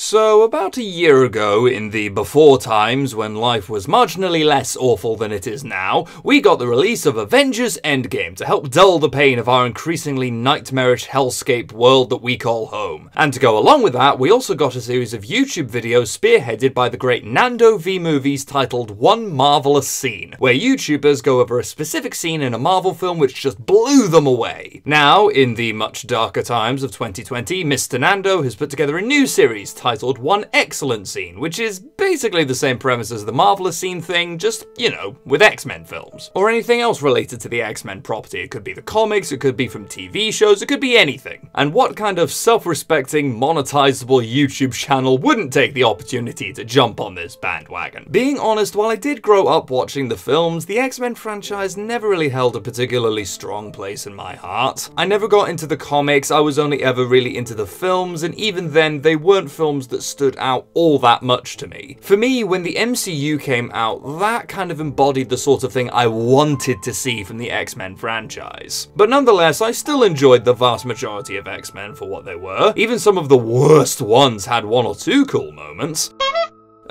So about a year ago, in the before times when life was marginally less awful than it is now, we got the release of Avengers Endgame to help dull the pain of our increasingly nightmarish hellscape world that we call home. And to go along with that, we also got a series of YouTube videos spearheaded by the great Nando V movies titled One Marvelous Scene, where YouTubers go over a specific scene in a Marvel film which just blew them away. Now, in the much darker times of 2020, Mr. Nando has put together a new series titled One X-Cellent Scene, which is basically the same premise as the Marvelous Scene thing, just, you know, with X-Men films. Or anything else related to the X-Men property. It could be the comics, it could be from TV shows, it could be anything. And what kind of self-respecting, monetizable YouTube channel wouldn't take the opportunity to jump on this bandwagon? Being honest, while I did grow up watching the films, the X-Men franchise never really held a particularly strong place in my heart. I never got into the comics, I was only ever really into the films, and even then, they weren't films that stood out all that much to me. For me, when the MCU came out, that kind of embodied the sort of thing I wanted to see from the X-Men franchise. But nonetheless, I still enjoyed the vast majority of X-Men for what they were. Even some of the worst ones had one or two cool moments.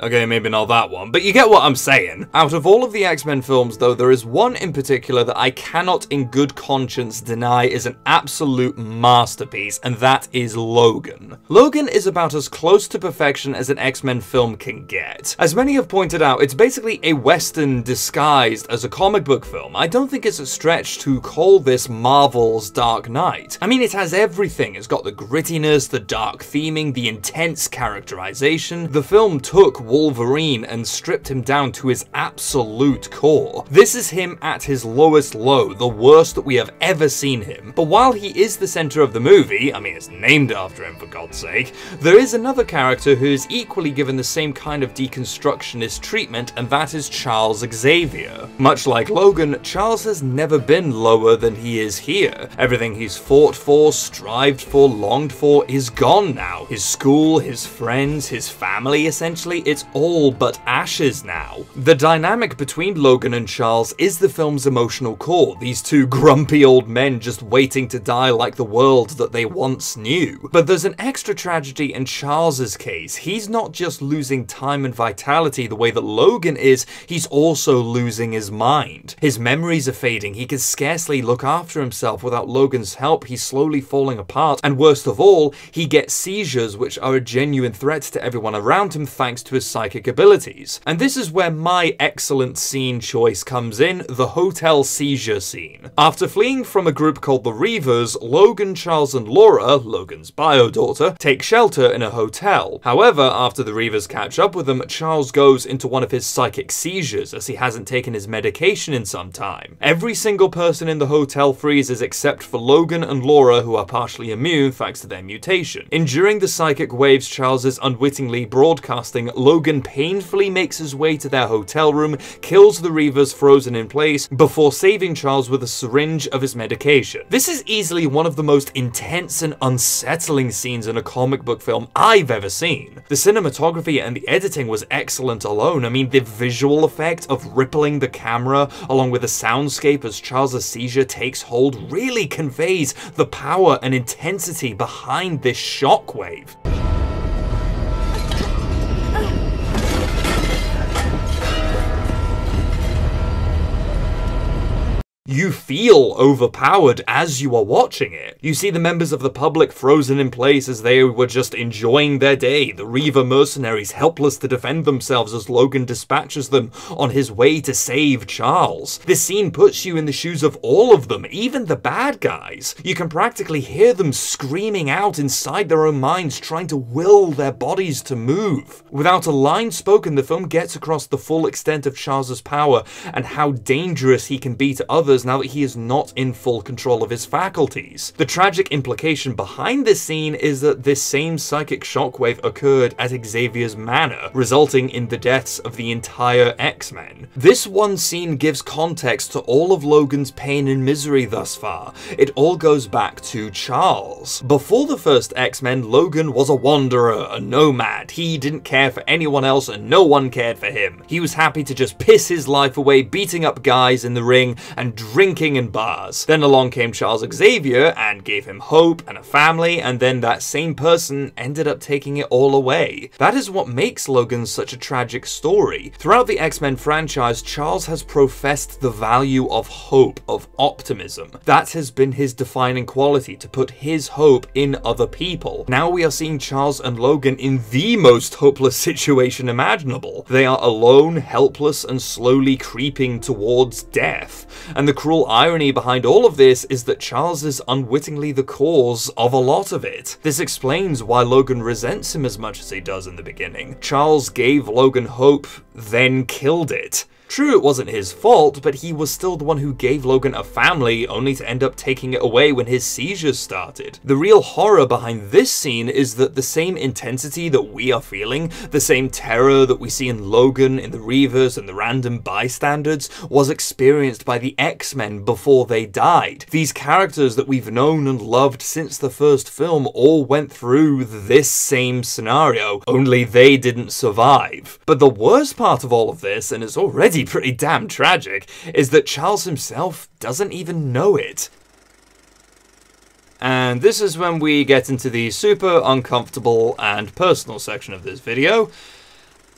Okay, maybe not that one, but you get what I'm saying. Out of all of the X-Men films, though, there is one in particular that I cannot in good conscience deny is an absolute masterpiece, and that is Logan. Logan is about as close to perfection as an X-Men film can get. As many have pointed out, it's basically a Western disguised as a comic book film. I don't think it's a stretch to call this Marvel's Dark Knight. I mean, it has everything. It's got the grittiness, the dark theming, the intense characterization. The film took Wolverine and stripped him down to his absolute core. This is him at his lowest low, the worst that we have ever seen him. But while he is the center of the movie, I mean it's named after him for God's sake, there is another character who is equally given the same kind of deconstructionist treatment, and that is Charles Xavier. Much like Logan, Charles has never been lower than he is here. Everything he's fought for, strived for, longed for is gone now. His school, his friends, his family, essentially, it's all but ashes now. The dynamic between Logan and Charles is the film's emotional core, these two grumpy old men just waiting to die like the world that they once knew. But there's an extra tragedy in Charles's case. He's not just losing time and vitality the way that Logan is, he's also losing his mind. His memories are fading, he can scarcely look after himself without Logan's help, he's slowly falling apart, and worst of all, he gets seizures which are a genuine threat to everyone around him thanks to his psychic abilities. And this is where my excellent scene choice comes in, the hotel seizure scene. After fleeing from a group called the Reavers, Logan, Charles and Laura, Logan's bio daughter, take shelter in a hotel. However, after the Reavers catch up with them, Charles goes into one of his psychic seizures as he hasn't taken his medication in some time. Every single person in the hotel freezes except for Logan and Laura, who are partially immune thanks to their mutation. Enduring the psychic waves Charles is unwittingly broadcasting, Logan painfully makes his way to their hotel room, kills the Reavers frozen in place, before saving Charles with a syringe of his medication. This is easily one of the most intense and unsettling scenes in a comic book film I've ever seen. The cinematography and the editing was excellent alone. I mean, the visual effect of rippling the camera, along with the soundscape as Charles' seizure takes hold, really conveys the power and intensity behind this shockwave. You feel overpowered as you are watching it. You see the members of the public frozen in place as they were just enjoying their day, the Reaver mercenaries helpless to defend themselves as Logan dispatches them on his way to save Charles. This scene puts you in the shoes of all of them, even the bad guys. You can practically hear them screaming out inside their own minds, trying to will their bodies to move. Without a line spoken, the film gets across the full extent of Charles's power and how dangerous he can be to others now that he is not in full control of his faculties. The tragic implication behind this scene is that this same psychic shockwave occurred at Xavier's manor, resulting in the deaths of the entire X-Men. This one scene gives context to all of Logan's pain and misery thus far. It all goes back to Charles. Before the first X-Men, Logan was a wanderer, a nomad. He didn't care for anyone else and no one cared for him. He was happy to just piss his life away beating up guys in the ring and drinking in bars. Then along came Charles Xavier and gave him hope and a family, and then that same person ended up taking it all away. That is what makes Logan such a tragic story. Throughout the X-Men franchise, Charles has professed the value of hope, of optimism. That has been his defining quality, to put his hope in other people. Now we are seeing Charles and Logan in the most hopeless situation imaginable. They are alone, helpless, and slowly creeping towards death. And the cruel irony behind all of this is that Charles is unwittingly the cause of a lot of it. This explains why Logan resents him as much as he does in the beginning. Charles gave Logan hope, then killed it. True, it wasn't his fault, but he was still the one who gave Logan a family, only to end up taking it away when his seizures started. The real horror behind this scene is that the same intensity that we are feeling, the same terror that we see in Logan, in the Reavers, and the random bystanders, was experienced by the X-Men before they died. These characters that we've known and loved since the first film all went through this same scenario, only they didn't survive. But the worst part of all of this, and it's already pretty damn tragic, is that Charles himself doesn't even know it. And this is when we get into the super uncomfortable and personal section of this video.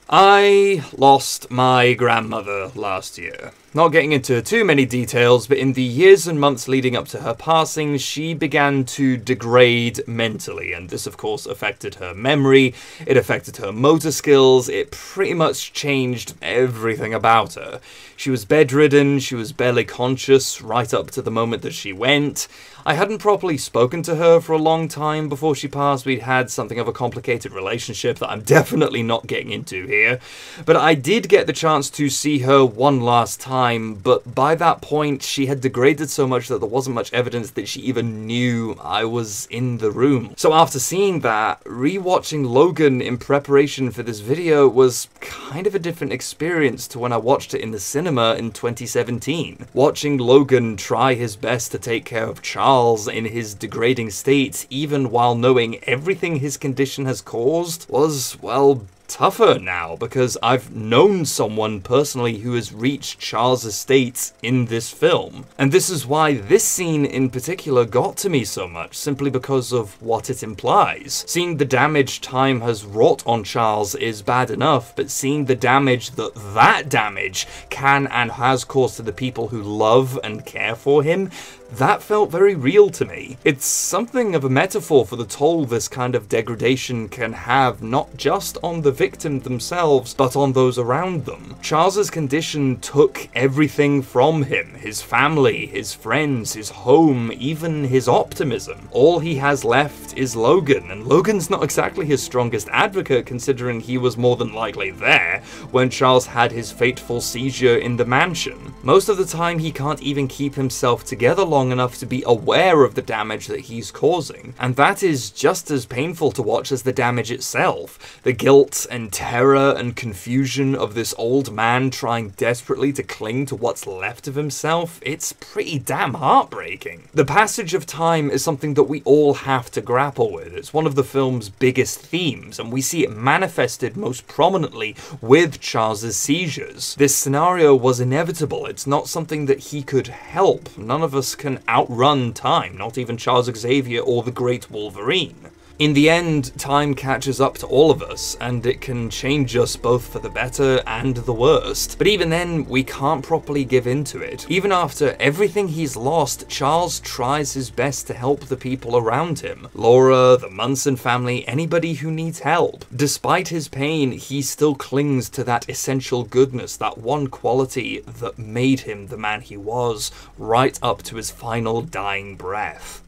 I lost my grandmother last year. Not getting into too many details, but in the years and months leading up to her passing, she began to degrade mentally, and this of course affected her memory, it affected her motor skills, it pretty much changed everything about her. She was bedridden, she was barely conscious right up to the moment that she went. I hadn't properly spoken to her for a long time before she passed. We'd had something of a complicated relationship that I'm definitely not getting into here, but I did get the chance to see her one last time, but by that point she had degraded so much that there wasn't much evidence that she even knew I was in the room. So after seeing that, rewatching Logan in preparation for this video was kind of a different experience to when I watched it in the cinema in 2017. Watching Logan try his best to take care of Charles in his degrading state, even while knowing everything his condition has caused, was, well, tougher now, because I've known someone personally who has reached Charles' state in this film. And this is why this scene in particular got to me so much, simply because of what it implies. Seeing the damage time has wrought on Charles is bad enough, but seeing the damage that damage can and has caused to the people who love and care for him, that felt very real to me. It's something of a metaphor for the toll this kind of degradation can have, not just on the victim themselves, but on those around them. Charles's condition took everything from him: his family, his friends, his home, even his optimism. All he has left is Logan, and Logan's not exactly his strongest advocate, considering he was more than likely there when Charles had his fateful seizure in the mansion. Most of the time he can't even keep himself together long enough to be aware of the damage that he's causing, and that is just as painful to watch as the damage itself. The guilt and terror and confusion of this old man trying desperately to cling to what's left of himself, it's pretty damn heartbreaking. The passage of time is something that we all have to grapple with. It's one of the film's biggest themes, and we see it manifested most prominently with Charles's seizures. This scenario was inevitable. It's not something that he could help. None of us can outrun time, not even Charles Xavier or the Great Wolverine. In the end, time catches up to all of us, and it can change us both for the better and the worst. But even then, we can't properly give in to it. Even after everything he's lost, Charles tries his best to help the people around him. Laura, the Munson family, anybody who needs help. Despite his pain, he still clings to that essential goodness, that one quality that made him the man he was, right up to his final dying breath.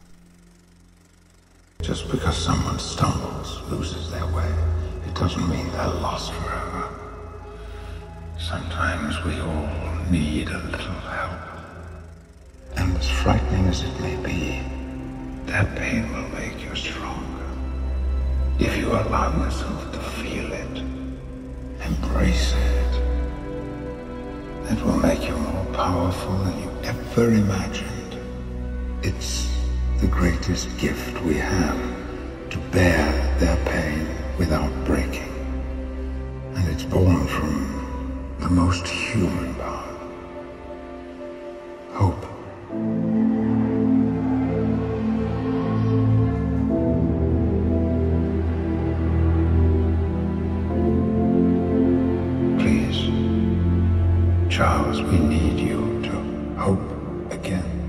Just because someone stumbles, loses their way, it doesn't mean they're lost forever. Sometimes we all need a little help. And as frightening as it may be, that pain will make you stronger. If you allow yourself to feel it, embrace it, it will make you more powerful than you ever imagined. It's the greatest gift we have, to bear their pain without breaking. And it's born from the most human part: hope. LaurenDraws, we need you to hope again.